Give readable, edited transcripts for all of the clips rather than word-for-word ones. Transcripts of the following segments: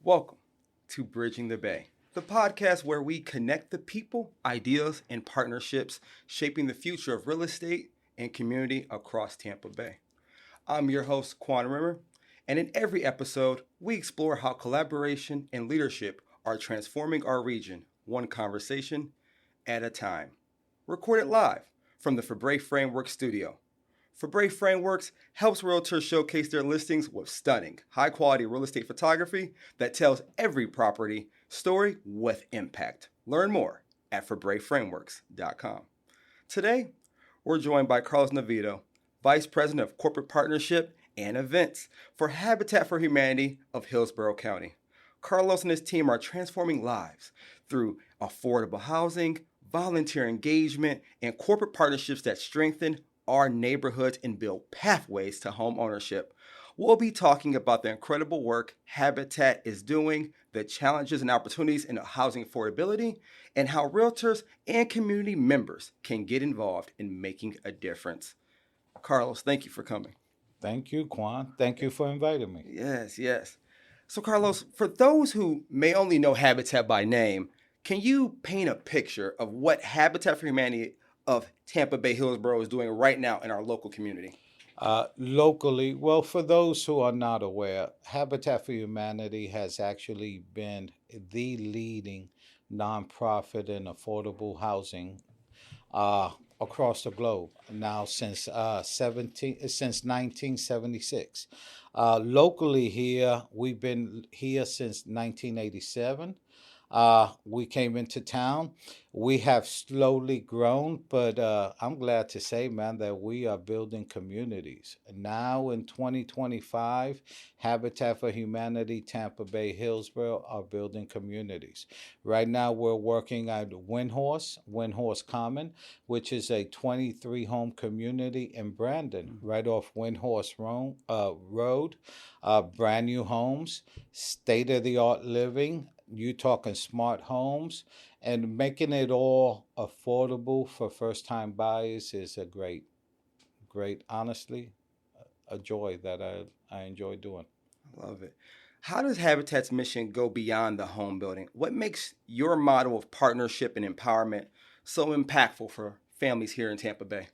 Welcome to Bridging the Bay, the podcast where we connect the people, ideas, and partnerships shaping the future of real estate and community across Tampa Bay. I'm your host, Quan Rimmer, and in every episode, we explore how collaboration and leadership are transforming our region, one conversation at a time. Recorded live from the Fabre Framework studio. Fabre Frameworks helps realtors showcase their listings with stunning, high-quality real estate photography that tells every property story with impact. Learn more at FabreFrameworks.com. Today, we're joined by Carlos Navedo, Vice President of Corporate Partnership and Events for Habitat for Humanity of Hillsborough County. Carlos and his team are transforming lives through affordable housing, volunteer engagement, and corporate partnerships that strengthen our neighborhoods and build pathways to home ownership. We'll be talking about the incredible work Habitat is doing, the challenges and opportunities in housing affordability, and how realtors and community members can get involved in making a difference. Carlos, thank you for coming. Thank you, Quan. Thank you for inviting me. Yes. So, Carlos, for those who may only know Habitat by name, can you paint a picture of what Habitat for Humanity of Tampa Bay Hillsborough is doing right now in our local community? Locally, well, for those who are not aware, Habitat for Humanity has actually been the leading nonprofit in affordable housing across the globe now since 1976. Locally here, we've been here since 1987. We came into town. We have slowly grown, but I'm glad to say, man, that we are building communities. Now in 2025, Habitat for Humanity, Tampa Bay, Hillsborough are building communities. Right now, we're working at Windhorse Common, which is a 23-home community in Brandon, right off Windhorse Road. Brand new homes, state-of-the-art living. You talking smart homes, and making it all affordable for first-time buyers is a great, honestly, a joy that I enjoy doing. I love it. How does Habitat's mission go beyond the home building? What makes your model of partnership and empowerment so impactful for families here in Tampa Bay?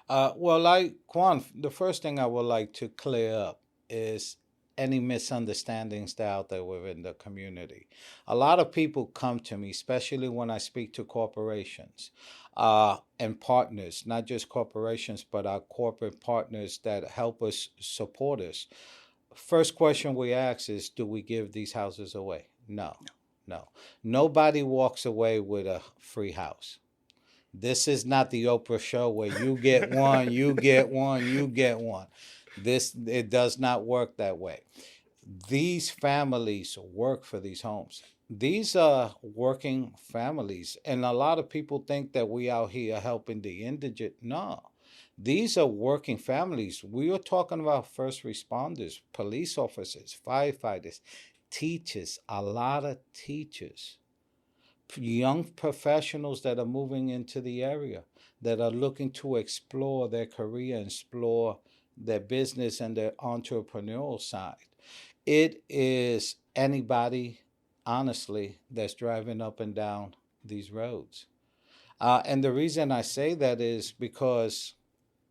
Quan, the first thing I would like to clear up is any misunderstandings that are out there within the community. A lot of people come to me, especially when I speak to corporations and partners, not just corporations, but our corporate partners that help us support us. First question we ask is, do we give these houses away? No. Nobody walks away with a free house. This is not the Oprah show where you get one, you get one, you get one. It does not work that way. These families work for these homes. These are working families, and a lot of people think that we out here helping the indigent. No, these are working families. We are talking about first responders, police officers, firefighters, teachers, a lot of teachers, young professionals that are moving into the area, that are looking to explore their career, explore their business and their entrepreneurial side. It is anybody, honestly, that's driving up and down these roads. And the reason I say that is because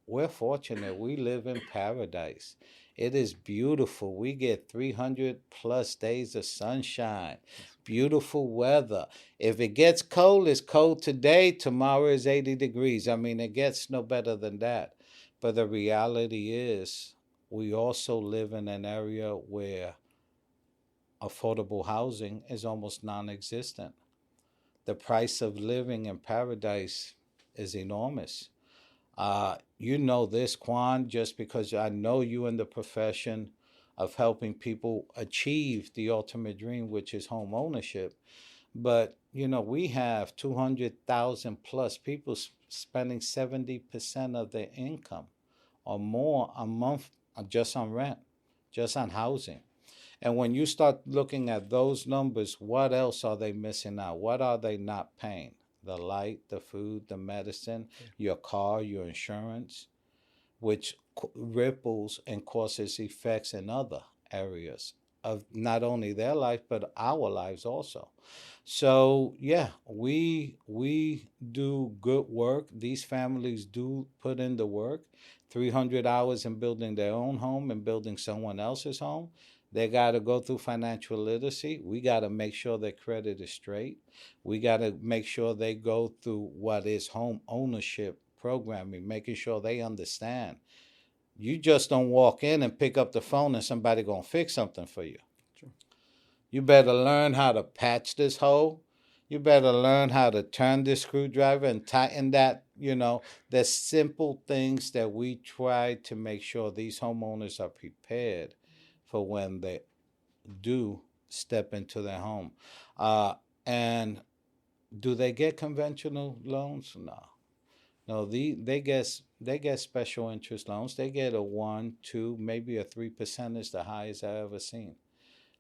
we're fortunate. We live in paradise. It is beautiful. We get 300 plus days of sunshine, beautiful weather. If it gets cold, it's cold today. Tomorrow is 80 degrees. I mean, it gets no better than that. But the reality is, we also live in an area where affordable housing is almost non-existent. The price of living in paradise is enormous. You know this, Quan, just because I know you in the profession of helping people achieve the ultimate dream, which is home ownership. But, we have 200,000 plus people spending 70% of their income or more a month just on rent, just on housing. And when you start looking at those numbers, what else are they missing out? What are they not paying? The light, the food, the medicine, your car, your insurance, which ripples and causes effects in other areas. of not only their life but our lives also. So yeah, we do good work. These families do put in the work. 300 hours in building their own home and building someone else's home. They got to go through financial literacy. We got to make sure their credit is straight. We got to make sure they go through what is home ownership programming, making sure they understand. You just don't walk in and pick up the phone and somebody going to fix something for you. True. You better learn how to patch this hole. You better learn how to turn this screwdriver and tighten that. There's simple things that we try to make sure these homeowners are prepared for when they do step into their home. And do they get conventional loans? No. No, they get special interest loans. They get a 1, 2, maybe a 3% is the highest I ever seen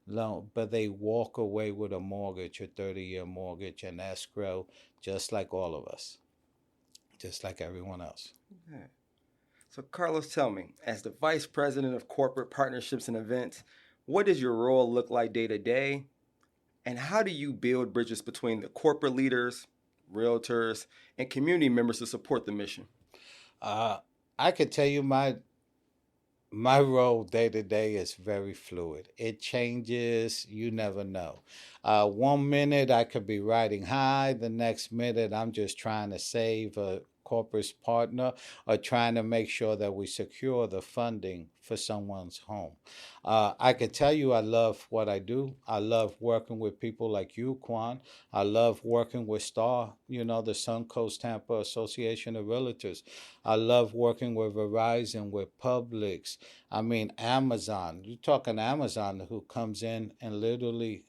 loan, but they walk away with a mortgage, a 30-year mortgage, and escrow, just like all of us, just like everyone else. Okay. So, Carlos, tell me, as the Vice President of Corporate Partnerships and Events, what does your role look like day to day? And how do you build bridges between the corporate leaders, realtors, and community members to support the mission? I could tell you my role day to day is very fluid. It changes. You never know. 1 minute I could be riding high. The next minute I'm just trying to save a corporate partner or trying to make sure that we secure the funding for someone's home. I could tell you I love what I do. I love working with people like you, Quan. I love working with STAR, the Suncoast Tampa Association of Realtors. I love working with Verizon, with Publix. I mean, Amazon. You're talking Amazon who comes in and literally,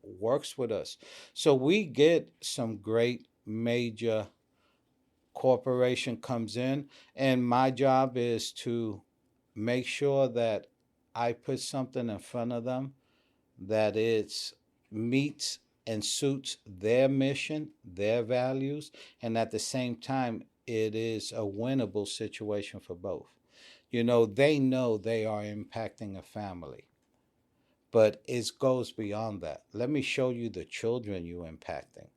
works with us. So we get some great major corporation comes in, and my job is to make sure that I put something in front of them that it meets and suits their mission, their values, and at the same time, it is a winnable situation for both. They know they are impacting a family, but it goes beyond that. Let me show you the children you're impacting.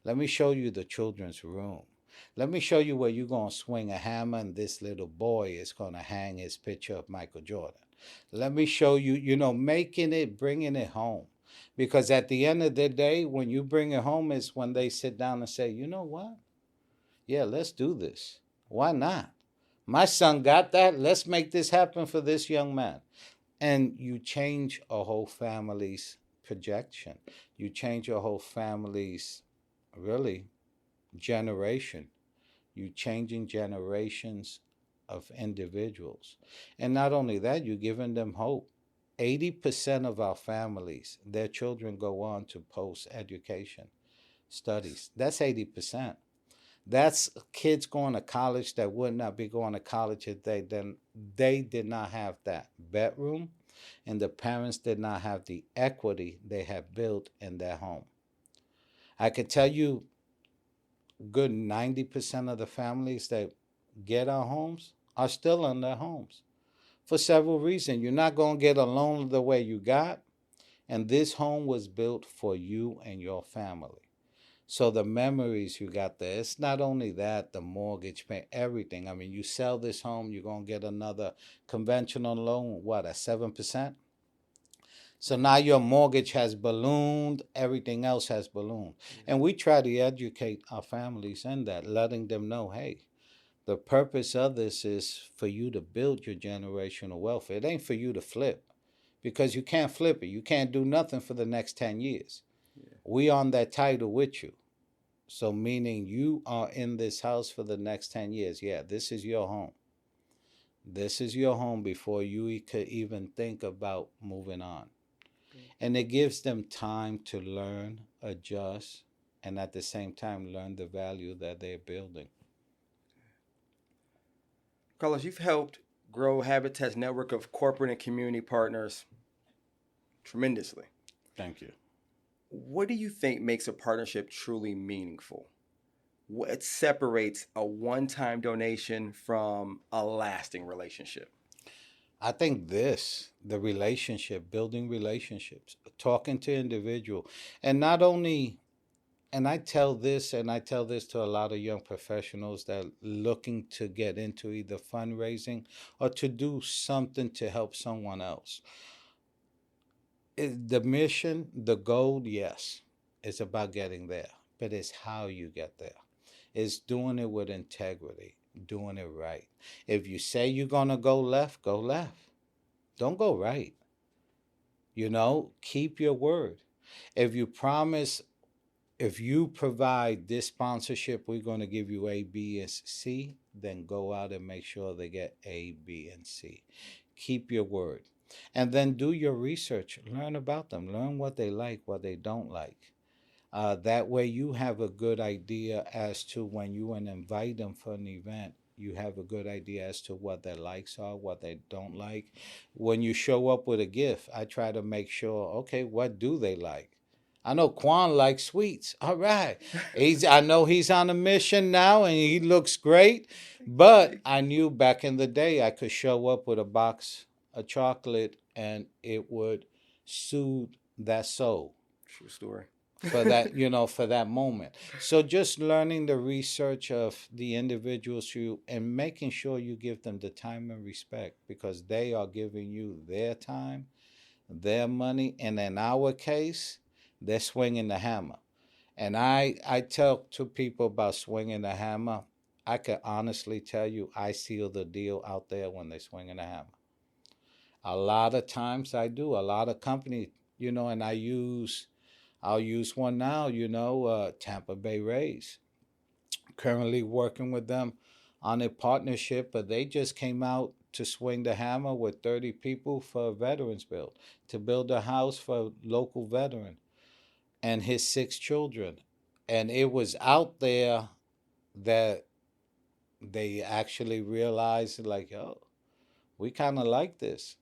Let me show you the children's room. Let me show you where you're going to swing a hammer and this little boy is going to hang his picture of Michael Jordan. Let me show you, bringing it home. Because at the end of the day, when you bring it home is when they sit down and say, you know what? Yeah, let's do this. Why not? My son got that. Let's make this happen for this young man. And you change a whole family's projection. You change a whole family's, really, generation. You changing generations of individuals. And not only that, you're giving them hope. 80% of our families, their children go on to post-education studies. That's 80%. That's kids going to college that would not be going to college if they did not have that bedroom, and the parents did not have the equity they have built in their home. I could tell you good 90% of the families that get our homes are still in their homes for several reasons. You're not going to get a loan the way you got, and this home was built for you and your family. So the memories you got there, it's not only that, the mortgage pay, everything. I mean, you sell this home, you're going to get another conventional loan, what, at 7%? So now your mortgage has ballooned, everything else has ballooned. And we try to educate our families in that, letting them know, hey, the purpose of this is for you to build your generational wealth. It ain't for you to flip, because you can't flip it. You can't do nothing for the next 10 years. Yeah. We on that title with you. So meaning you are in this house for the next 10 years. Yeah, this is your home. This is your home before you could even think about moving on. And it gives them time to learn, adjust, and at the same time learn the value that they're building. Carlos, you've helped grow Habitat's network of corporate and community partners tremendously. Thank you. What do you think makes a partnership truly meaningful? What separates a one-time donation from a lasting relationship? I think the relationship, building relationships, talking to individual, and not only, and I tell this to a lot of young professionals that are looking to get into either fundraising or to do something to help someone else. The mission, the goal, yes, it's about getting there, but it's how you get there. It's doing it with integrity, doing it right. If you say you're going to go left, go left. Don't go right. Keep your word. If you promise, if you provide this sponsorship, we're going to give you A, B, and C, then go out and make sure they get A, B, and C. Keep your word. And then do your research. Learn about them. Learn what they like, what they don't like. That way you have a good idea as to when you want to invite them for an event, you have a good idea as to what their likes are, what they don't like. When you show up with a gift, I try to make sure, okay, what do they like? I know Quan likes sweets. All right. I know he's on a mission now and he looks great. But I knew back in the day I could show up with a box of chocolate and it would soothe that soul. True story. For that, for that moment. So just learning the research of the individuals and making sure you give them the time and respect because they are giving you their time, their money, and in our case, they're swinging the hammer. And I tell to people about swinging the hammer. I can honestly tell you, I seal the deal out there when they're swinging the hammer. A lot of times I do. A lot of companies, and I'll use one now, Tampa Bay Rays. Currently working with them on a partnership, but they just came out to swing the hammer with 30 people for a veterans build, to build a house for a local veteran and his 6 children. And it was out there that they actually realized, like, oh, we kind of like this.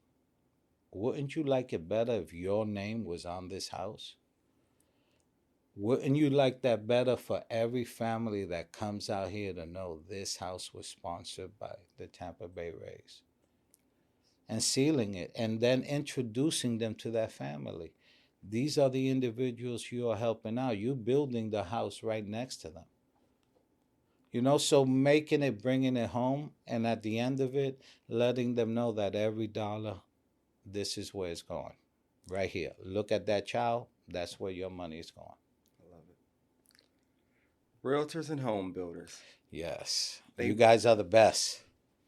Wouldn't you like it better if your name was on this house? Wouldn't you like that better for every family that comes out here to know this house was sponsored by the Tampa Bay Rays? And sealing it and then introducing them to that family. These are the individuals you are helping out. You're building the house right next to them. So making it, bringing it home, and at the end of it, letting them know that every dollar, this is where it's going. Right here. Look at that child. That's where your money is going. Realtors and home builders. Yes. You guys are the best.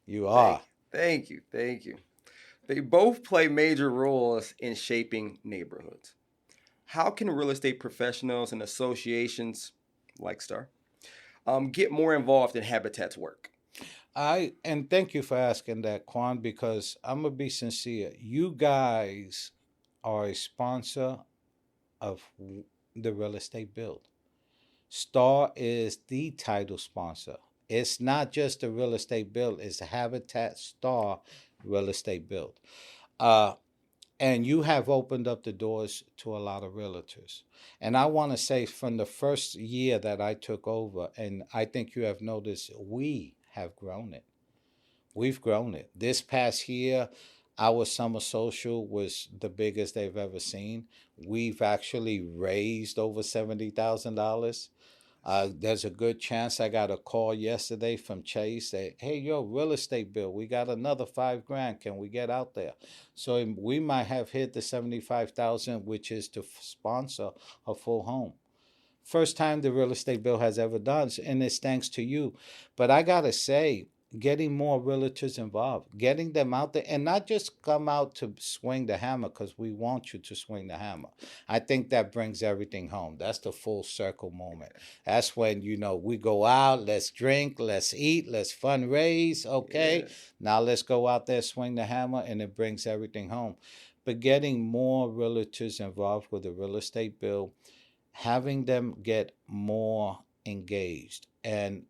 You are. Thank you. They both play major roles in shaping neighborhoods. How can real estate professionals and associations like Star get more involved in Habitat's work? And thank you for asking that, Quan, because I'm going to be sincere. You guys are a sponsor of the real estate build. Star is the title sponsor. It's not just the real estate build, it's Habitat Star Real Estate Build. And you have opened up the doors to a lot of realtors. And I want to say from the first year that I took over, and I think you have noticed, we have grown it. We've grown it. This past year, our summer social was the biggest they've ever seen. We've actually raised over $70,000. There's a good chance I got a call yesterday from Chase that, hey, real estate bill, we got another $5,000. Can we get out there? So we might have hit the 75,000, which is to sponsor a full home. First time the real estate bill has ever done, and it's thanks to you. But I gotta say, getting more realtors involved, getting them out there, and not just come out to swing the hammer because we want you to swing the hammer. I think that brings everything home. That's the full circle moment. That's when, we go out, let's drink, let's eat, let's fundraise, okay? Yeah. Now let's go out there, swing the hammer, and it brings everything home. But getting more realtors involved with the real estate bill, having them get more engaged. And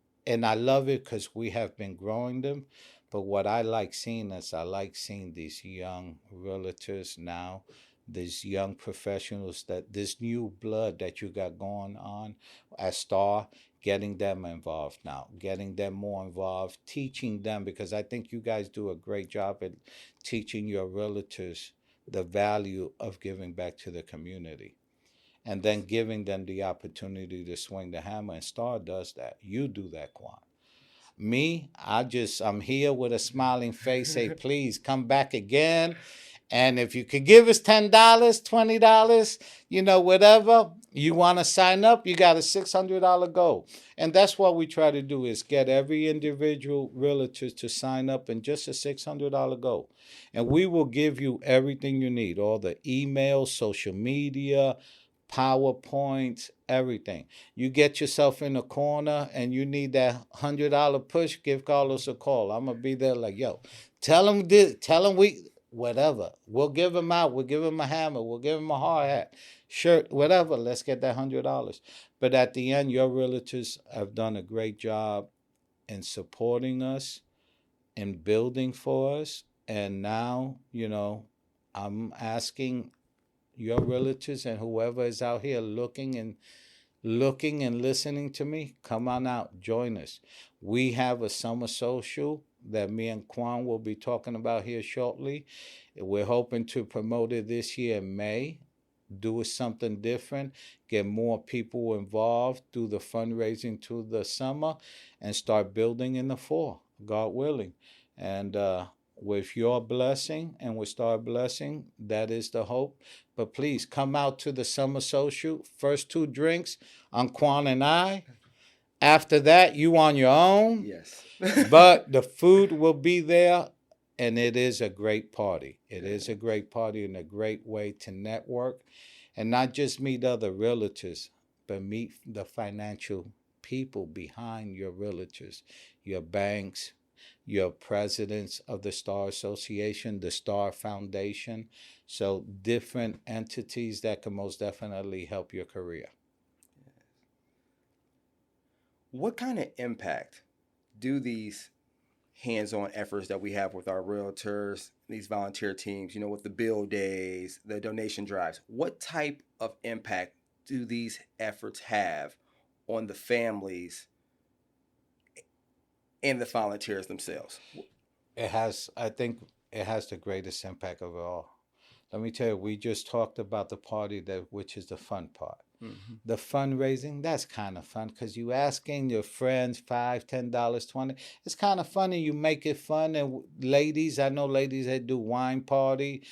I love it because we have been growing them. But what I like seeing is I like seeing these young realtors now, these young professionals, that this new blood that you got going on at Star getting them involved now, getting them more involved, teaching them, because I think you guys do a great job at teaching your realtors the value of giving back to the community, and then giving them the opportunity to swing the hammer. And Star does that. You do that, Quan. Me, I'm here with a smiling face, say, please come back again. And if you could give us $10, $20, whatever you want to sign up, you got a $600 goal. And that's what we try to do, is get every individual realtor to sign up in just a $600 goal. And we will give you everything you need, all the emails, social media, PowerPoints, everything. You get yourself in a corner and you need that $100 push, give Carlos a call. I'm going to be there like, yo, tell him this, tell him whatever. We'll give him out. We'll give him a hammer. We'll give him a hard hat, shirt, whatever. Let's get that $100. But at the end, your realtors have done a great job in supporting us, in building for us. And now, I'm asking your realtors and whoever is out here looking and listening to me, come on out, join us. We have a summer social that me and Quan will be talking about here shortly. We're hoping to promote it this year in May, do something different, get more people involved, do the fundraising to the summer, and start building in the fall, God willing. And with your blessing and with Star blessing, that is the hope. But please come out to the summer social. First 2 drinks on Quan and I. After that, you on your own. Yes. But the food will be there, and it is a great party. It is a great party and a great way to network, and not just meet other realtors, but meet the financial people behind your realtors, your banks, your presidents of the Star Association, the Star Foundation. So different entities that can most definitely help your career. What kind of impact do these hands-on efforts that we have with our realtors, these volunteer teams, with the bill days, the donation drives, what type of impact do these efforts have on the families and the volunteers themselves? I think it has the greatest impact of it all. Let me tell you, we just talked about the party, which is the fun part. Mm-hmm. The fundraising, that's kind of fun, because you asking your friends $5, $10, $20. It's kind of funny. You make it fun. And ladies, I know ladies that do wine party.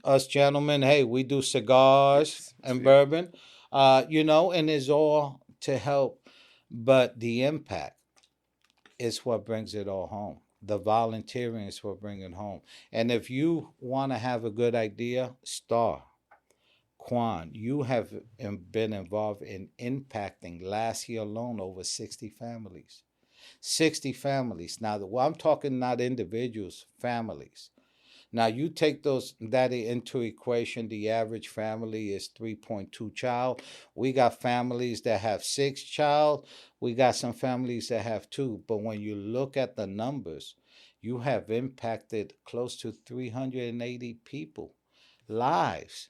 Us gentlemen, hey, we do cigars and bourbon. And it's all to help. But the impact is what brings it all home. The volunteering is what brings it home. And if you want to have a good idea, Star, Quan, you have been involved in impacting last year alone over 60 families. 60 families. Now, I'm talking not individuals, families. Now, you take that into equation, the average family is 3.2 child. We got families that have 6 child. We got some families that have 2. But when you look at the numbers, you have impacted close to 380 people, lives.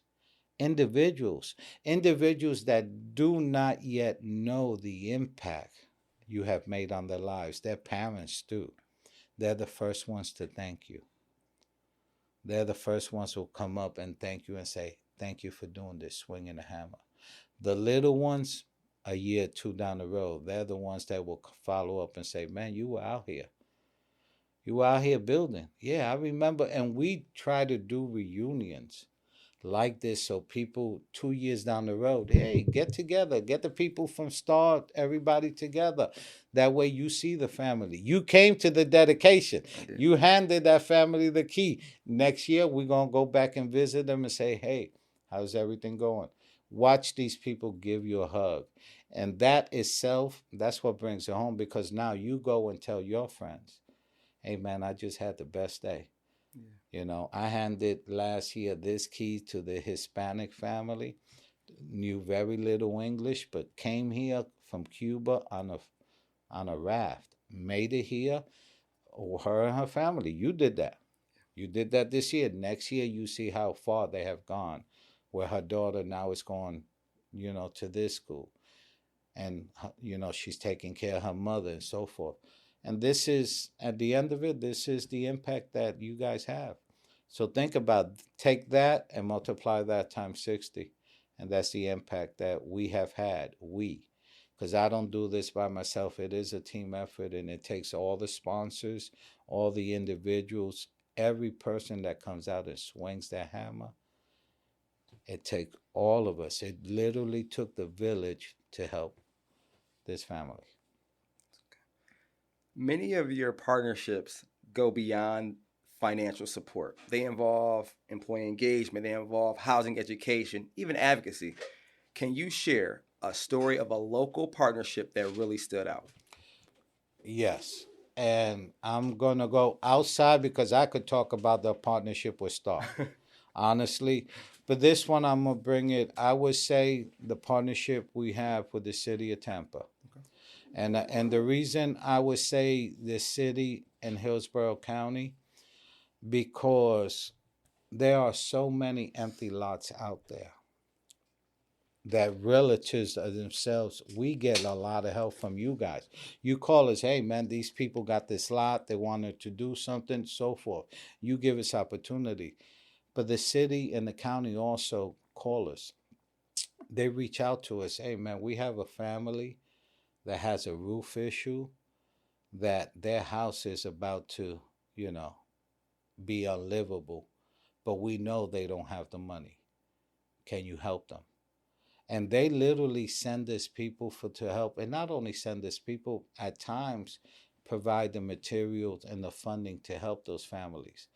Individuals that do not yet know the impact you have made on their lives. Their parents do. They're the first ones to thank you. They're the first ones who come up and thank you and say, thank you for doing this, swinging the hammer. The little ones, a year or 2 down the road, they're the ones that will follow up and say, man, you were out here. You were out here building. Yeah, I remember. And we try to do reunions like this, so people 2 years down the road, hey, get together, get the people from Star, everybody together. That way you see the family. You came to the dedication. You handed that family the key. Next year, we're going to go back and visit them and say, hey, how's everything going? Watch these people give you a hug. And that itself, that's what brings it home, because now you go and tell your friends, hey, man, I just had the best day. I handed last year this key to the Hispanic family, knew very little English, but came here from Cuba on a raft, made it here, her and her family. You did that. You did that this year. Next year, you see how far they have gone, where her daughter now is going, to this school. and she's taking care of her mother and so forth. And this is, at the end of it, this is the impact that you guys have. So think about, take that and multiply that times 60, and that's the impact that we have had. Because I don't do this by myself. It is a team effort, and it takes all the sponsors, all the individuals, every person that comes out and swings their hammer. It takes all of us. It literally took the village to help this family. Many of your partnerships go beyond financial support. They involve employee engagement, they involve housing education, even advocacy. Can you share a story of a local partnership that really stood out? Yes. And I'm going to go outside because I could talk about the partnership with Star, honestly. But this one, I'm going to bring it, I would say, the partnership we have with the city of Tampa. Okay. And the reason I would say the city and Hillsborough County, because there are so many empty lots out there that realtors themselves, we get a lot of help from you guys. You call us, hey man, these people got this lot, they wanted to do something, so forth. You give us opportunity. But the city and the county also call us. They reach out to us, hey man, we have a family that has a roof issue, that their house is about to, be unlivable, but we know they don't have the money. Can you help them? And they literally send us people to help, and not only send us people, at times provide the materials and the funding to help those families.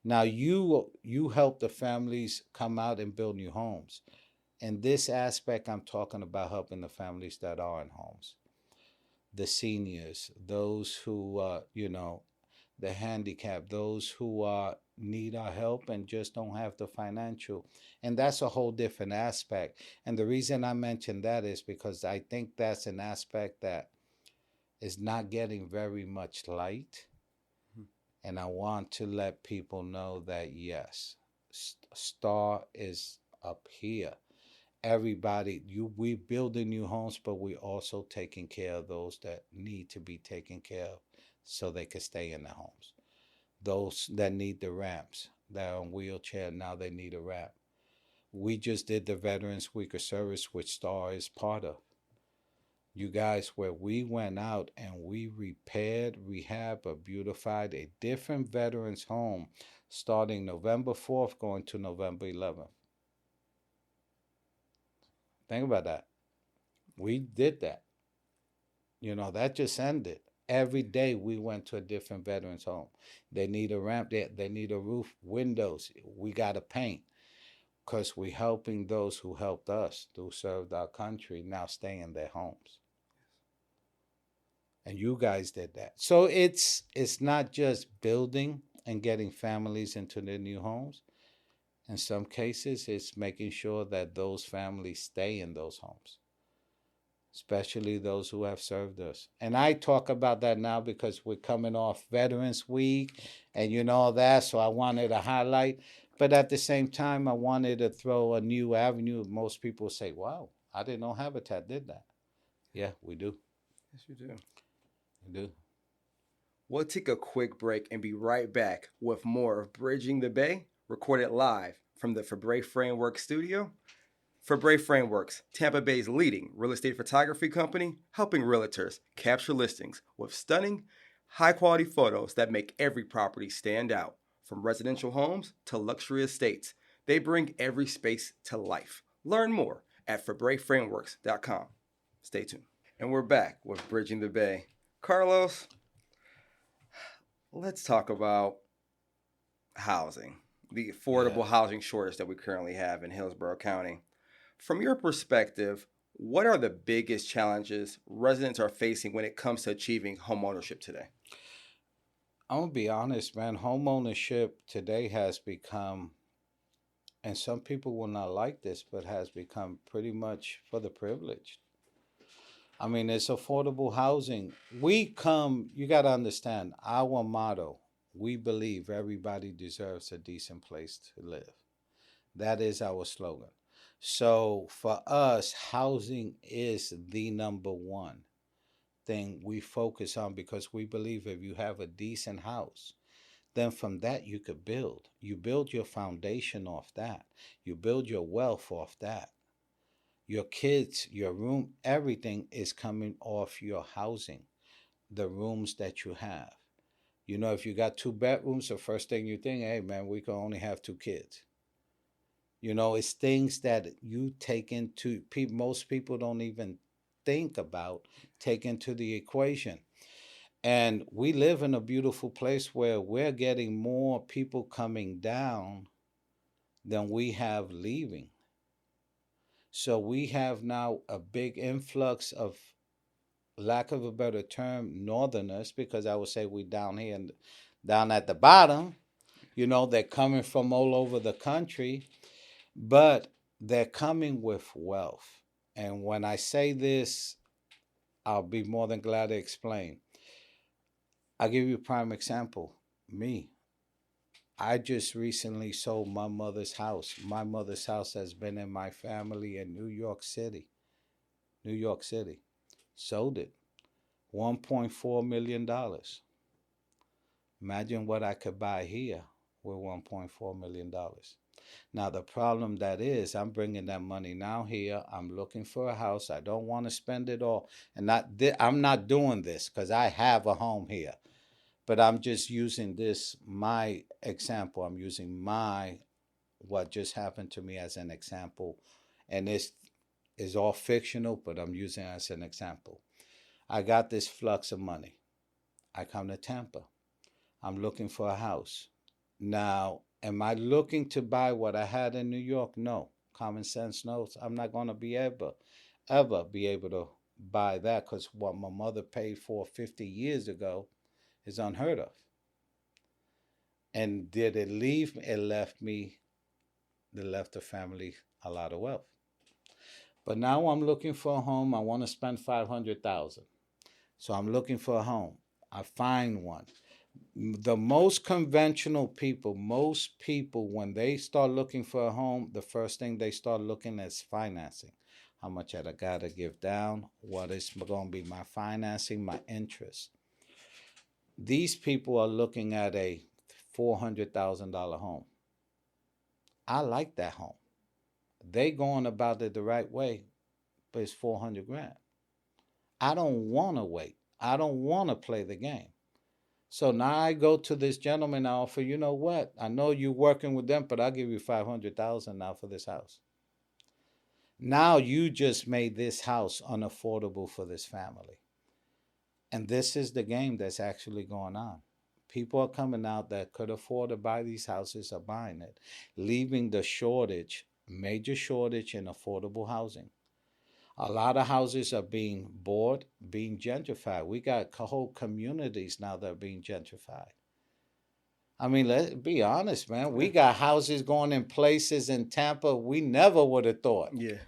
Now you help the families come out and build new homes. In this aspect, I'm talking about helping the families that are in homes, the seniors, those who the handicapped, those who need our help and just don't have the financial. And that's a whole different aspect. And the reason I mention that is because I think that's an aspect that is not getting very much light. Mm-hmm. And I want to let people know that, yes, Star is up here. Everybody, we building new homes, but we also taking care of those that need to be taken care of so they can stay in their homes. Those that need the ramps, that are in wheelchair, now they need a ramp. We just did the Veterans Week of Service, which Star is part of. You guys, where we went out and we repaired, rehab, or beautified a different veterans home starting November 4th going to November 11th. Think about that. We did that. That just ended. Every day we went to a different veterans home. They need a ramp, they need a roof, windows. We got to paint, because we're helping those who helped us, who served our country, now stay in their homes. And you guys did that. So it's not just building and getting families into their new homes. In some cases, it's making sure that those families stay in those homes, especially those who have served us. And I talk about that now because we're coming off Veterans Week and that, so I wanted to highlight. But at the same time, I wanted to throw a new avenue. Most people say, wow, I didn't know Habitat did that. Yeah, we do. Yes, you do. We do. We'll take a quick break and be right back with more of Bridging the Bay, recorded live from the Fabre Framework studio. Fabre Frameworks, Tampa Bay's leading real estate photography company, helping realtors capture listings with stunning, high-quality photos that make every property stand out. From residential homes to luxury estates, they bring every space to life. Learn more at FabreFrameworks.com. Stay tuned. And we're back with Bridging the Bay. Carlos, let's talk about housing, the affordable housing shortage that we currently have in Hillsborough County. From your perspective, what are the biggest challenges residents are facing when it comes to achieving homeownership today? I'm going to be honest, man. Homeownership today has become, and some people will not like this, but has become pretty much for the privileged. I mean, it's affordable housing. You got to understand, our motto, we believe everybody deserves a decent place to live. That is our slogan. So for us, housing is the number one thing we focus on because we believe if you have a decent house, then from that you could build. You build your foundation off that. You build your wealth off that. Your kids, your room, everything is coming off your housing, the rooms that you have. You know, if you got two bedrooms, the first thing you think, hey man, we can only have two kids. You know, it's things that you take into most people don't even think about take into the equation. And we live in a beautiful place where we're getting more people coming down than we have leaving. So we have now a big influx of, lack of a better term, northerners, because I would say we down here and down at the bottom. You know, they're coming from all over the country, but they're coming with wealth. And when I say this, I'll be more than glad to explain. I'll give you a prime example. Me. I just recently sold my mother's house. My mother's house has been in my family in New York City. New York City. Sold it. $1.4 million. Imagine what I could buy here with $1.4 million. Now, the problem that is, I'm bringing that money now here. I'm looking for a house. I don't want to spend it all. And I'm not doing this because I have a home here. But I'm just using this, my example. I'm using what just happened to me as an example. And this is all fictional, but I'm using it as an example. I got this flux of money. I come to Tampa. I'm looking for a house. Now, am I looking to buy what I had in New York? No. Common sense knows I'm not going to be ever be able to buy that because what my mother paid for 50 years ago is unheard of. And did it leave? It left the family a lot of wealth. But now I'm looking for a home. I want to spend $500,000. So I'm looking for a home. I find one. The most conventional people, most people, when they start looking for a home, the first thing they start looking at is financing. How much I got to give down? What is going to be my financing, my interest? These people are looking at a $400,000 home. I like that home. They going about it the right way, but it's 400 grand. I don't want to wait. I don't want to play the game. So now I go to this gentleman. I offer, you know what? I know you're working with them, but I'll give you 500,000 now for this house. Now you just made this house unaffordable for this family. And this is the game that's actually going on. People are coming out that could afford to buy these houses are buying it, leaving the shortage, major shortage in affordable housing. A lot of houses are being bought, being gentrified. We got whole communities now that are being gentrified. I mean, let's be honest, man. We got houses going in places in Tampa we never would have thought. Yeah.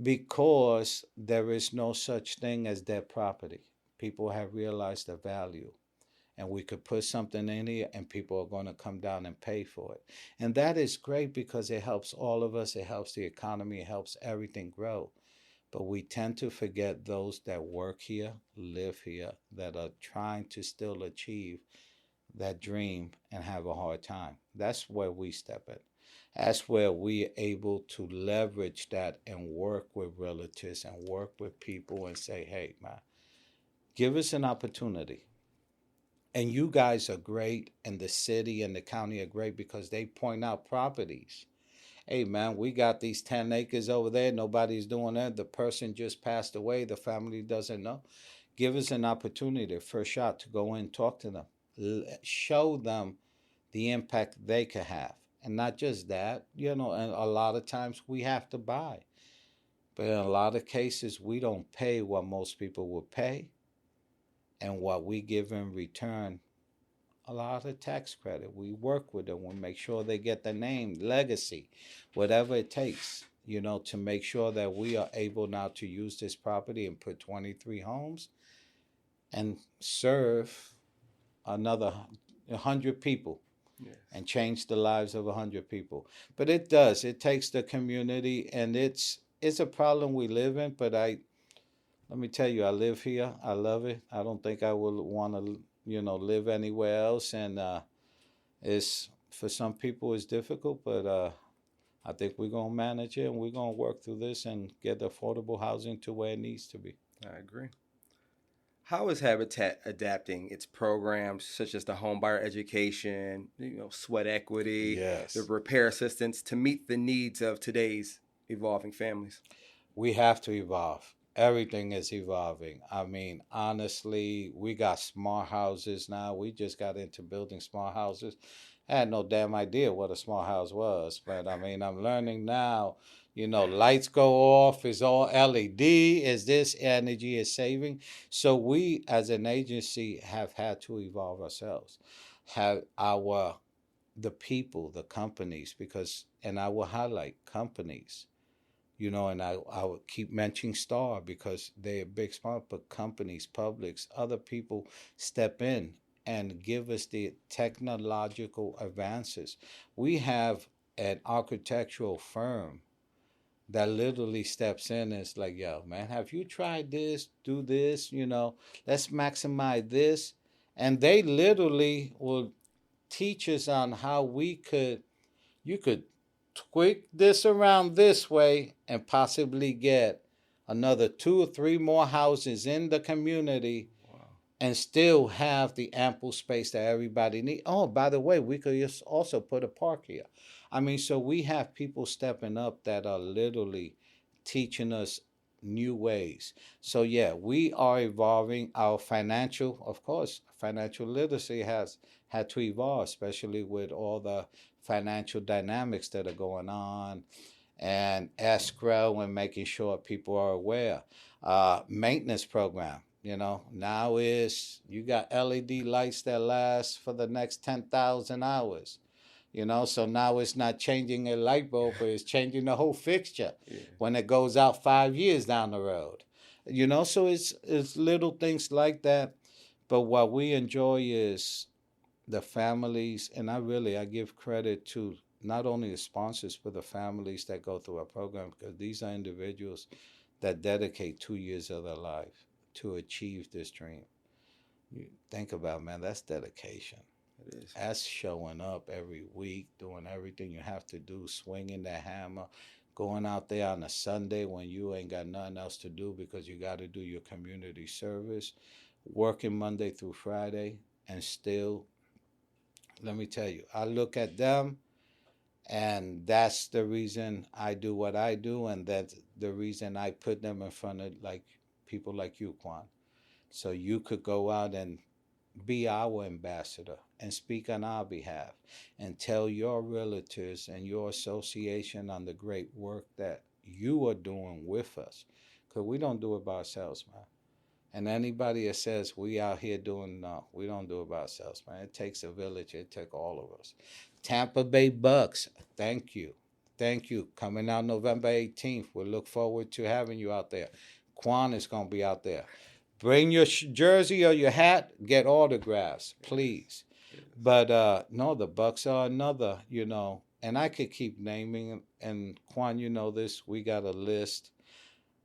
Because there is no such thing as dead property. People have realized the value. And we could put something in here and people are going to come down and pay for it. And that is great because it helps all of us. It helps the economy. It helps everything grow. But we tend to forget those that work here, live here, that are trying to still achieve that dream and have a hard time. That's where we step in. That's where we are able to leverage that and work with realtors and work with people and say, hey, man, give us an opportunity. And you guys are great, and the city and the county are great because they point out properties. Hey, man, we got these 10 acres over there. Nobody's doing that. The person just passed away. The family doesn't know. Give us an opportunity, first shot, to go in and talk to them. Show them the impact they could have. And not just that, and a lot of times we have to buy. But in a lot of cases, we don't pay what most people would pay. And what we give in return, a lot of tax credit. We work with them. We make sure they get the name, legacy, whatever it takes, to make sure that we are able now to use this property and put 23 homes and serve another 100 people Yes. and change the lives of 100 people. But it does. It takes the community, and it's a problem we live in. But let me tell you, I live here. I love it. I don't think I would want to, live anywhere else. And it's for some people it's difficult, but I think we're gonna manage it, and we're gonna work through this and get affordable housing to where it needs to be. I agree. How is Habitat adapting its programs such as the homebuyer education, sweat equity, the Yes. repair assistance to meet the needs of today's evolving families? We have to evolve. Everything is evolving. I mean, honestly, we got smart houses now. We just got into building smart houses. I had no damn idea what a smart house was, but I mean, I'm learning now. Lights go off, is all LED, is this energy is saving. So we as an agency have had to evolve ourselves. Have the people, the companies, because, and I will highlight companies, and I would keep mentioning Star because they're a big sponsor, but companies, publics, other people step in and give us the technological advances. We have an architectural firm that literally steps in and is like, yo, man, have you tried this? Do this, let's maximize this. And they literally will teach us on how you could tweak this around this way and possibly get another 2 or 3 more houses in the community Wow. and still have the ample space that everybody needs. Oh, by the way, we could just also put a park here. I mean, so we have people stepping up that are literally teaching us new ways. So yeah, we are evolving. Our financial, of course, financial literacy has had to evolve, especially with all the financial dynamics that are going on, and escrow and making sure people are aware. Maintenance program. Now is you got LED lights that last for the next 10,000 hours. So now it's not changing a light bulb, but it's changing the whole fixture Yeah. when it goes out 5 years down the road. So it's little things like that. But what we enjoy is the families, and I give credit to not only the sponsors but the families that go through our program, because these are individuals that dedicate 2 years of their life to achieve this dream. You think about, man, that's dedication. It is. That's showing up every week, doing everything you have to do, swinging that hammer, going out there on a Sunday when you ain't got nothing else to do because you got to do your community service, working Monday through Friday, and still, let me tell you, I look at them, and that's the reason I do what I do, and that's the reason I put them in front of people like you, Quan. So you could go out and be our ambassador and speak on our behalf and tell your realtors and your association on the great work that you are doing with us. Because we don't do it by ourselves, man. And anybody that says we out here doing, no, we don't do it by ourselves, man. It takes a village. It takes all of us. Tampa Bay Bucks, thank you. Thank you. Coming out November 18th. We look forward to having you out there. Quan is going to be out there. Bring your jersey or your hat. Get autographs, please. But no, the Bucks are another, and I could keep naming. And Quan, you know this. We got a list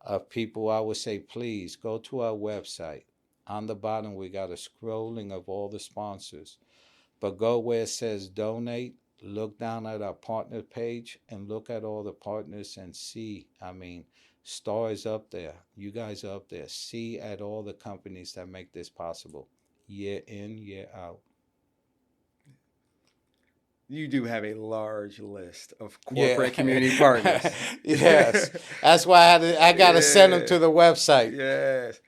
of people. I would say, please go to our website. On the bottom, we got a scrolling of all the sponsors. But go where it says donate. Look down at our partner page and look at all the partners and see. I mean, Star is up there. You guys are up there. See at all the companies that make this possible, year in, year out. You do have a large list of Yeah. corporate community partners. Yes. That's why I got to send them to the website. Yes.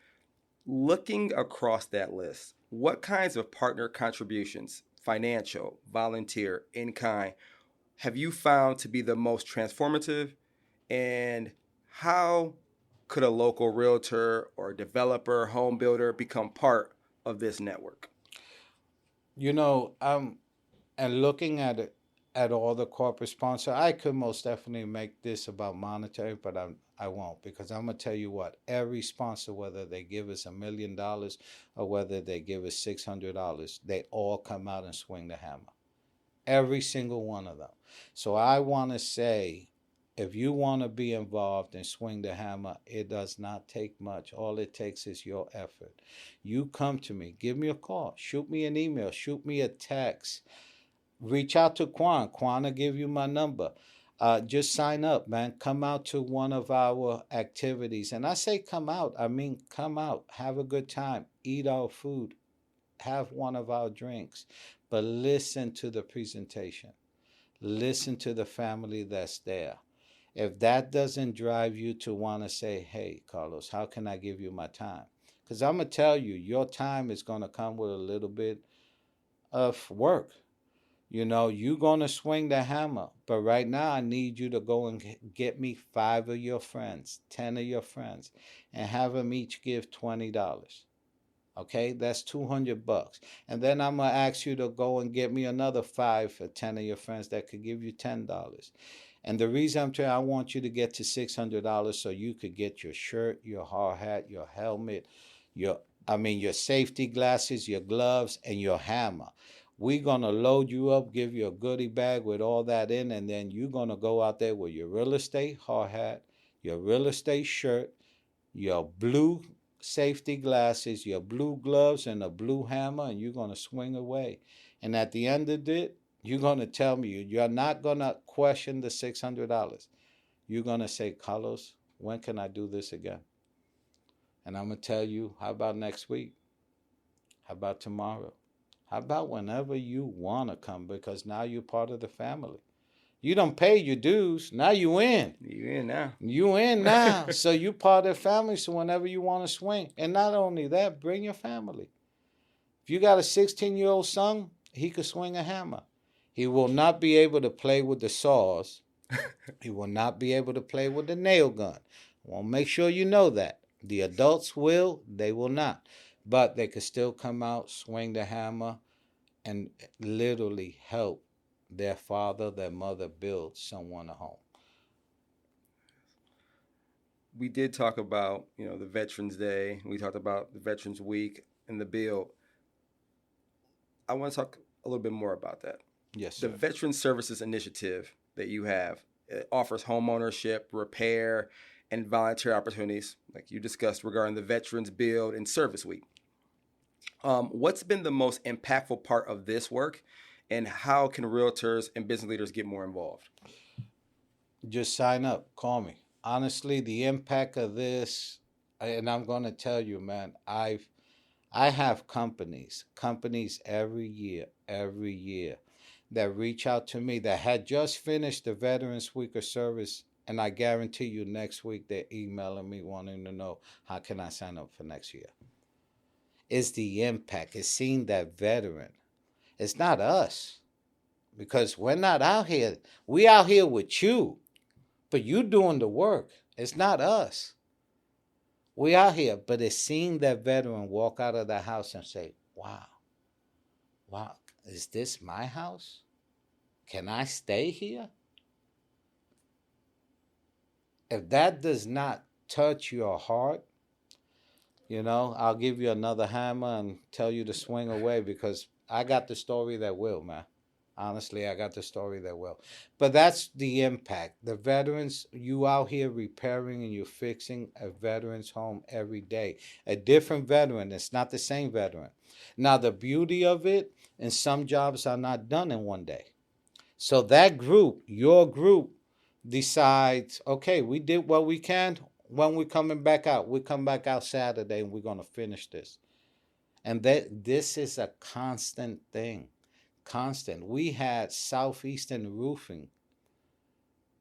Looking across that list, what kinds of partner contributions, financial, volunteer, in kind, have you found to be the most transformative? And how could a local realtor or developer, home builder become part of this network? And looking at it, at all the corporate sponsor, I could most definitely make this about monetary, but I won't, because I'm gonna tell you what, every sponsor, whether they give us $1 million or whether they give us $600, they all come out and swing the hammer. Every single one of them. So I want to say, if you want to be involved and swing the hammer, it does not take much. All it takes is your effort. You come to me, give me a call, shoot me an email, shoot me a text, reach out to Quan. Quan will give you my number. Just sign up, man. Come out to one of our activities. And I say come out, I mean come out, have a good time, eat our food, have one of our drinks, but listen to the presentation. Listen to the family that's there. If that doesn't drive you to want to say, hey, Carlos, how can I give you my time? Because I'm going to tell you, your time is going to come with a little bit of work. You know, you're going to swing the hammer. But right now, I need you to go and get me 5 of your friends, 10 of your friends, and have them each give $20. Okay, that's $200. And then I'm going to ask you to go and get me another 5 or 10 of your friends that could give you $10. And the reason I'm trying, I want you to get to $600 so you could get your shirt, your hard hat, your helmet, your safety glasses, your gloves, and your hammer. We're going to load you up, give you a goodie bag with all that in, and then you're going to go out there with your real estate hard hat, your real estate shirt, your blue safety glasses, your blue gloves, and a blue hammer, and you're going to swing away. And at the end of it, you're going to tell me, you're not going to question the $600. You're going to say, Carlos, when can I do this again? And I'm going to tell you, how about next week? How about tomorrow? How about whenever you want to come? Because now you're part of the family. You don't pay your dues. Now you in. You in now. You in now. So you part of the family. So whenever you want to swing. And not only that, bring your family. If you got a 16-year-old son, he could swing a hammer. He will not be able to play with the saws. He will not be able to play with the nail gun. I want to make sure you know that. The adults will, they will not. But they could still come out, swing the hammer, and literally help their father, their mother build someone a home. We did talk about, the Veterans Day. We talked about the Veterans Week and the bill. I want to talk a little bit more about that. Yes, sir. The Veteran Services Initiative that you have, it offers homeownership, repair, and volunteer opportunities, like you discussed regarding the Veterans Build and Service Week. What's been the most impactful part of this work, and how can realtors and business leaders get more involved? Just sign up. Call me. Honestly, the impact of this, and I'm going to tell you, man, I have companies every year that reach out to me that had just finished the Veterans Week of Service, and I guarantee you next week they're emailing me wanting to know, how can I sign up for next year? It's the impact. It's seeing that veteran. It's not us, because we're not out here. We out here with you, but you doing the work. It's not us. We out here, but it's seeing that veteran walk out of the house and say, wow, is this my house? Can I stay here? If that does not touch your heart, I'll give you another hammer and tell you to swing away, because I got the story that will, man. Honestly, I got the story that will. But that's the impact. The veterans, you out here repairing and you're fixing a veteran's home every day. A different veteran. It's not the same veteran. Now, the beauty of it, and some jobs are not done in one day. So that group, your group, decides, okay, we did what we can. When we're coming back out, we come back out Saturday and we're going to finish this. And this is a constant thing. Constant. We had Southeastern Roofing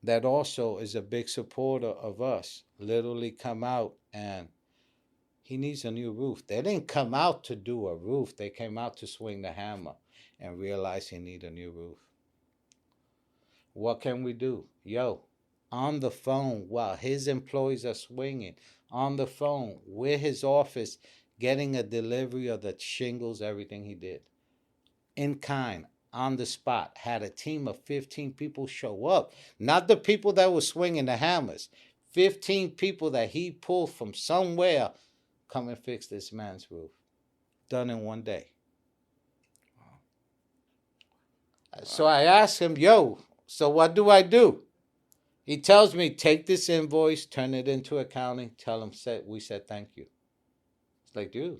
that also is a big supporter of us, literally come out, and he needs a new roof. They didn't come out to do a roof. They came out to swing the hammer and realize he need a new roof. What can we do? On the phone while his employees are swinging, on the phone with his office, getting a delivery of the shingles, everything he did. In kind, on the spot, had a team of 15 people show up. Not the people that were swinging the hammers. 15 people that he pulled from somewhere, come and fix this man's roof. Done in one day. So I asked him, yo, so what do I do? He tells me, take this invoice, turn it into accounting, tell him we said thank you. It's like, dude,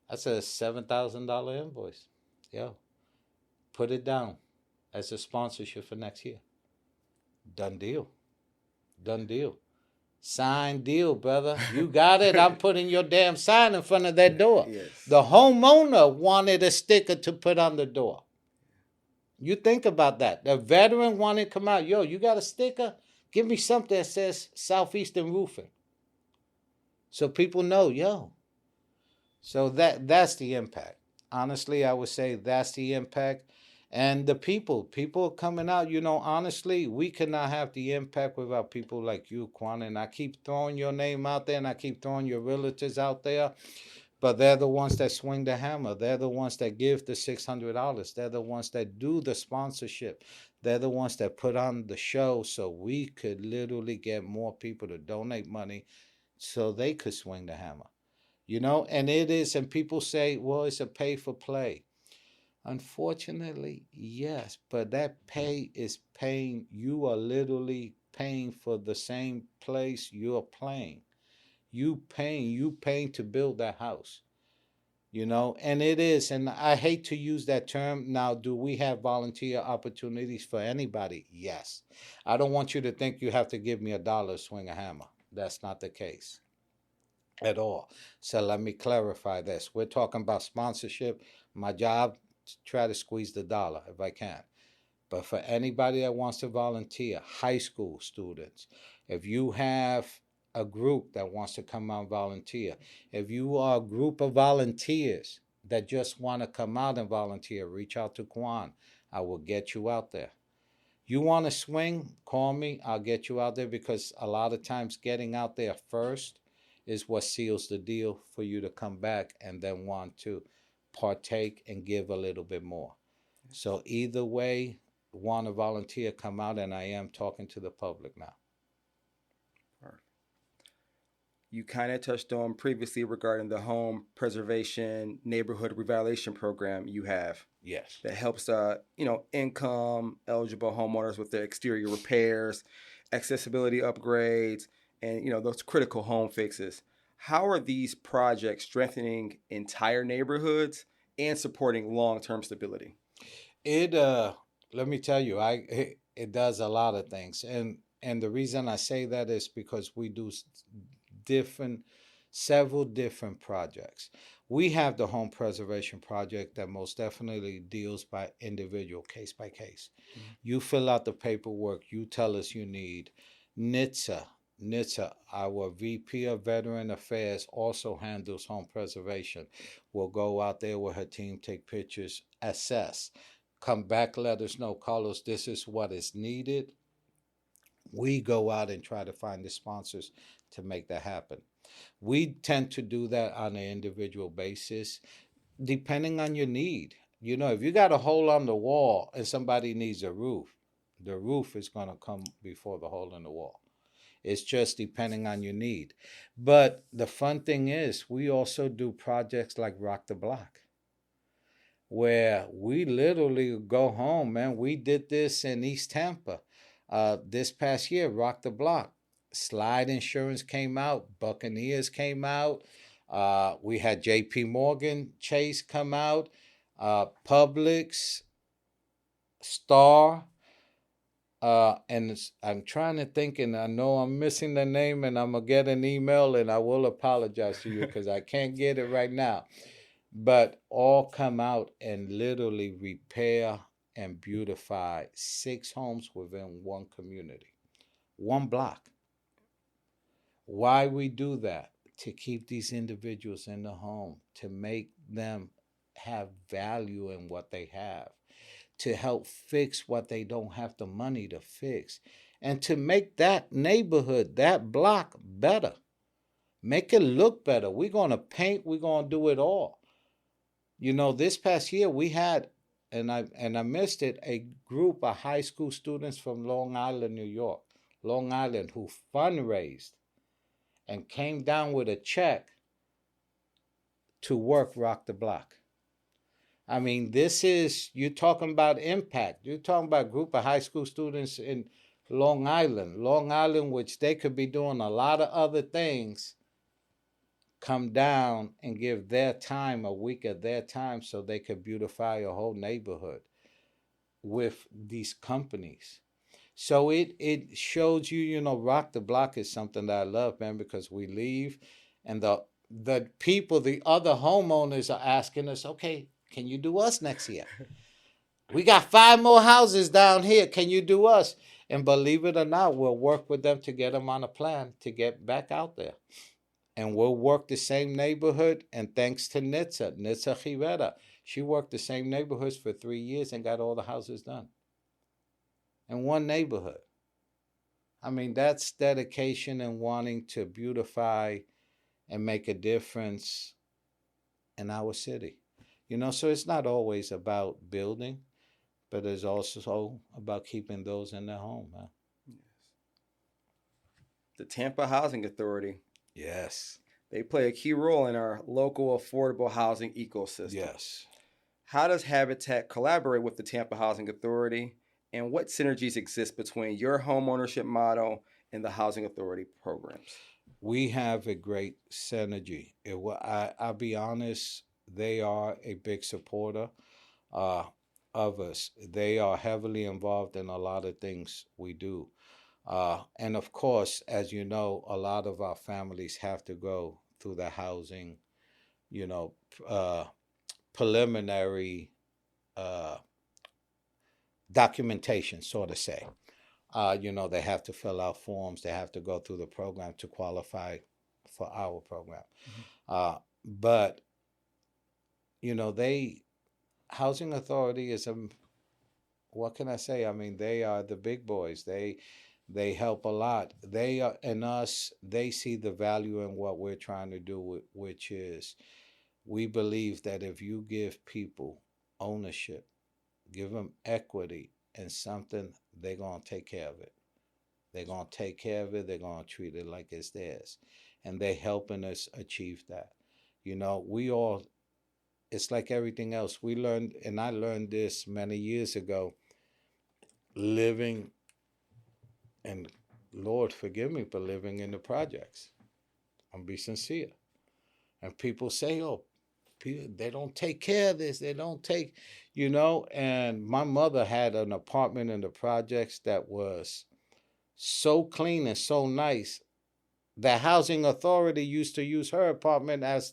that's a $7,000 invoice. Yo, put it down as a sponsorship for next year. Done deal. Done deal. Signed deal, brother. You got it. I'm putting your damn sign in front of that door. Yes. The homeowner wanted a sticker to put on the door. You think about that. The veteran wanted to come out. Yo, you got a sticker? Give me something that says Southeastern Roofing. So people know, yo. So that's the impact. Honestly, I would say that's the impact. And the people coming out, honestly, we cannot have the impact without people like you, Quan. And I keep throwing your name out there and I keep throwing your realtors out there. But they're the ones that swing the hammer. They're the ones that give the $600. They're the ones that do the sponsorship. They're the ones that put on the show so we could literally get more people to donate money so they could swing the hammer. And it is, and people say, well, it's a pay for play. Unfortunately, yes, but that pay is paying, you are literally paying for the same place you're playing. You paying to build that house. And it is, and I hate to use that term. Now, do we have volunteer opportunities for anybody? Yes. I don't want you to think you have to give me $1 to swing a hammer. That's not the case at all. So let me clarify this. We're talking about sponsorship. My job, try to squeeze the dollar if I can. But for anybody that wants to volunteer, high school students, if you have a group that wants to come out and volunteer, if you are a group of volunteers that just want to come out and volunteer, reach out to Quan. I will get you out there. You want to swing, call me. I'll get you out there, because a lot of times getting out there first is what seals the deal for you to come back and then want to partake and give a little bit more. So either way, want to volunteer, come out, and I am talking to the public now. You kind of touched on previously regarding the home preservation neighborhood revitalization program you have. Yes. That helps, income eligible homeowners with their exterior repairs, accessibility upgrades, and, those critical home fixes. How are these projects strengthening entire neighborhoods and supporting long-term stability? Let me tell you, it does a lot of things. And the reason I say that is because we do several different projects. We have the home preservation project that most definitely deals by individual, case by case. Mm-hmm. You fill out the paperwork, you tell us you need. NHTSA, our VP of Veteran Affairs, also handles home preservation. We'll go out there with her team, take pictures, assess, come back, let us know, Carlos, this is what is needed. We go out and try to find the sponsors to make that happen. We tend to do that on an individual basis, depending on your need. If you got a hole on the wall and somebody needs a roof, the roof is going to come before the hole in the wall. It's just depending on your need. But the fun thing is, we also do projects like Rock the Block, where we literally go home, man. We did this in East Tampa. This past year, Rock the Block. Slide Insurance came out. Buccaneers came out. We had J.P. Morgan Chase come out. Publix, Star. And I'm trying to think, and I know I'm missing the name, and I'm going to get an email, and I will apologize to you because I can't get it right now. But all come out and literally repair and beautify 6 homes within one community, one block. Why we do that? To keep these individuals in the home, to make them have value in what they have, to help fix what they don't have the money to fix, and to make that neighborhood, that block better. Make it look better. We're going to paint, we're going to do it all. This past year we had, and I missed it, a group of high school students from Long Island, New York, Long Island, who fundraised and came down with a check to work Rock the Block. I mean, you're talking about impact. You're talking about a group of high school students in Long Island, which they could be doing a lot of other things, come down and give their time, a week of their time, so they could beautify a whole neighborhood with these companies. So it shows you, rock the block is something that I love, man, because we leave and the people, the other homeowners are asking us, okay, can you do us next year? We got 5 more houses down here. Can you do us? And believe it or not, we'll work with them to get them on a plan to get back out there. And we'll work the same neighborhood. And thanks to Nitza Rivera, she worked the same neighborhoods for 3 years and got all the houses done in one neighborhood. I mean, that's dedication and wanting to beautify and make a difference in our city. So it's not always about building, but it's also about keeping those in their home, man. Yes. The Tampa Housing Authority. Yes. They play a key role in our local affordable housing ecosystem. Yes. How does Habitat collaborate with the Tampa Housing Authority, and what synergies exist between your homeownership model and the Housing Authority programs? We have a great synergy. I'll be honest, they are a big supporter of us. They are heavily involved in a lot of things we do. And of course, as you know, a lot of our families have to go through the housing, preliminary documentation, so to say. They have to fill out forms. They have to go through the program to qualify for our program. Mm-hmm. But Housing Authority is what can I say? I mean, they are the big boys. They help a lot. They are, and us, they see the value in what we're trying to do, which is we believe that if you give people ownership, give them equity in something, they're going to take care of it. They're going to take care of it. They're going to treat it like it's theirs. And they're helping us achieve that. It's like everything else. We learned, and I learned this many years ago, living, and Lord forgive me for living in the projects. I'm be sincere. And people say, oh, they don't take care of this. They don't take, and my mother had an apartment in the projects that was so clean and so nice. The Housing Authority used to use her apartment as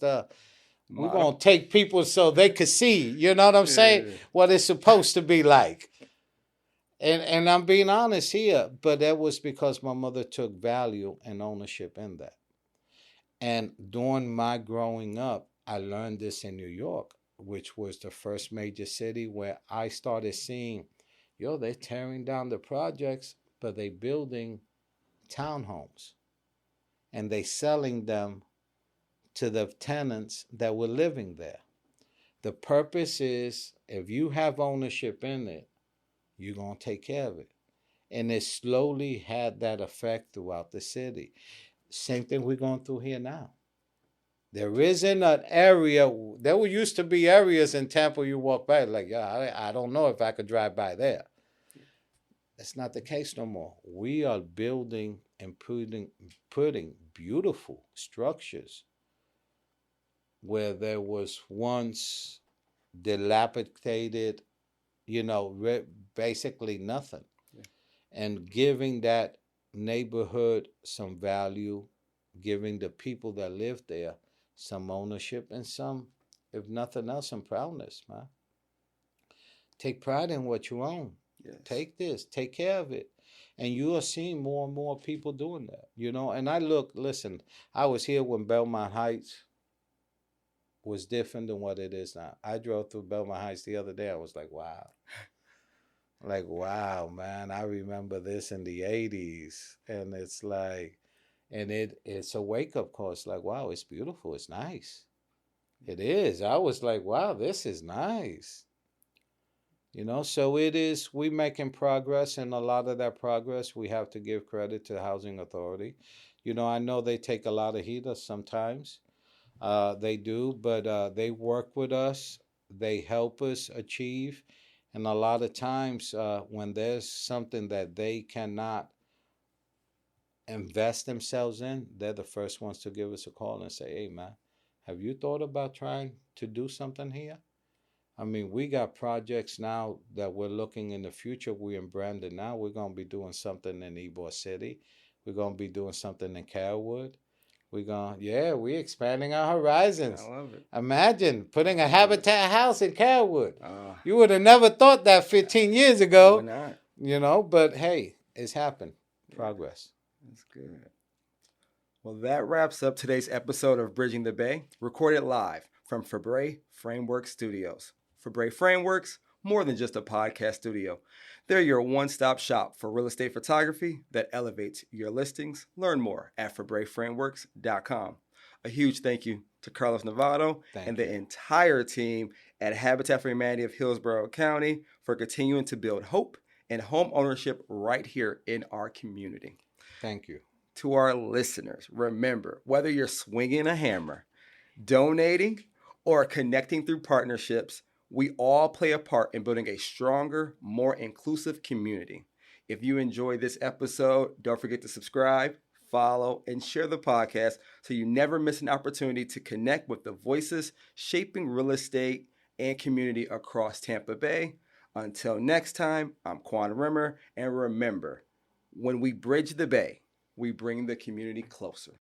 we're going to take people so they could see, you know what I'm saying? Yeah. What it's supposed to be like. And I'm being honest here, but that was because my mother took value and ownership in that. And during my growing up, I learned this in New York, which was the first major city where I started seeing, they're tearing down the projects, but they building townhomes. And they selling them to the tenants that were living there. The purpose is, if you have ownership in it, you're going to take care of it. And it slowly had that effect throughout the city. Same thing we're going through here now. There isn't an area, there used to be areas in Tampa you walk by, like, I don't know if I could drive by there. That's not the case no more. We are building and putting beautiful structures where there was once dilapidated, basically nothing. Yeah. And giving that neighborhood some value, giving the people that live there some ownership and some, if nothing else, some proudness, man. Take pride in what you own. Yes. Take this, take care of it. And you are seeing more and more people doing that, And listen, I was here when Belmont Heights was different than what it is now. I drove through Belmont Heights the other day. I was like, wow. Like, wow, man, I remember this in the 80s. And it's like, and it's a wake-up call. It's like, wow, it's beautiful. It's nice. It is. I was like, wow, this is nice. So it is, we making progress, and a lot of that progress, we have to give credit to the Housing Authority. I know they take a lot of heat sometimes. They do, but they work with us. they help us achieve. And a lot of times when there's something that they cannot invest themselves in, they're the first ones to give us a call and say, hey, man, have you thought about trying to do something here? I mean, we got projects now that we're looking in the future. We're in Brandon now. We're going to be doing something in Ybor City. We're going to be doing something in Carrollwood. We're expanding our horizons. I love it. Imagine putting a Habitat house in Carrollwood. Uh, You would have never thought that 15 years ago. Why not? But hey, it's happened. Progress. That's good. Well, that wraps up today's episode of Bridging the Bay, recorded live from Fabre Framework Studios. Fabre Frameworks, more than just a podcast studio. They're your one-stop shop for real estate photography that elevates your listings. Learn more at FabreFrameworks.com. A huge thank you to Carlos Navedo and the entire team at Habitat for Humanity of Hillsborough County for continuing to build hope and home ownership right here in our community. Thank you. To our listeners, remember, whether you're swinging a hammer, donating, or connecting through partnerships, we all play a part in building a stronger, more inclusive community. If you enjoyed this episode, don't forget to subscribe, follow, and share the podcast so you never miss an opportunity to connect with the voices shaping real estate and community across Tampa Bay. Until next time, I'm Quan Rimmer, and remember, when we bridge the Bay, we bring the community closer.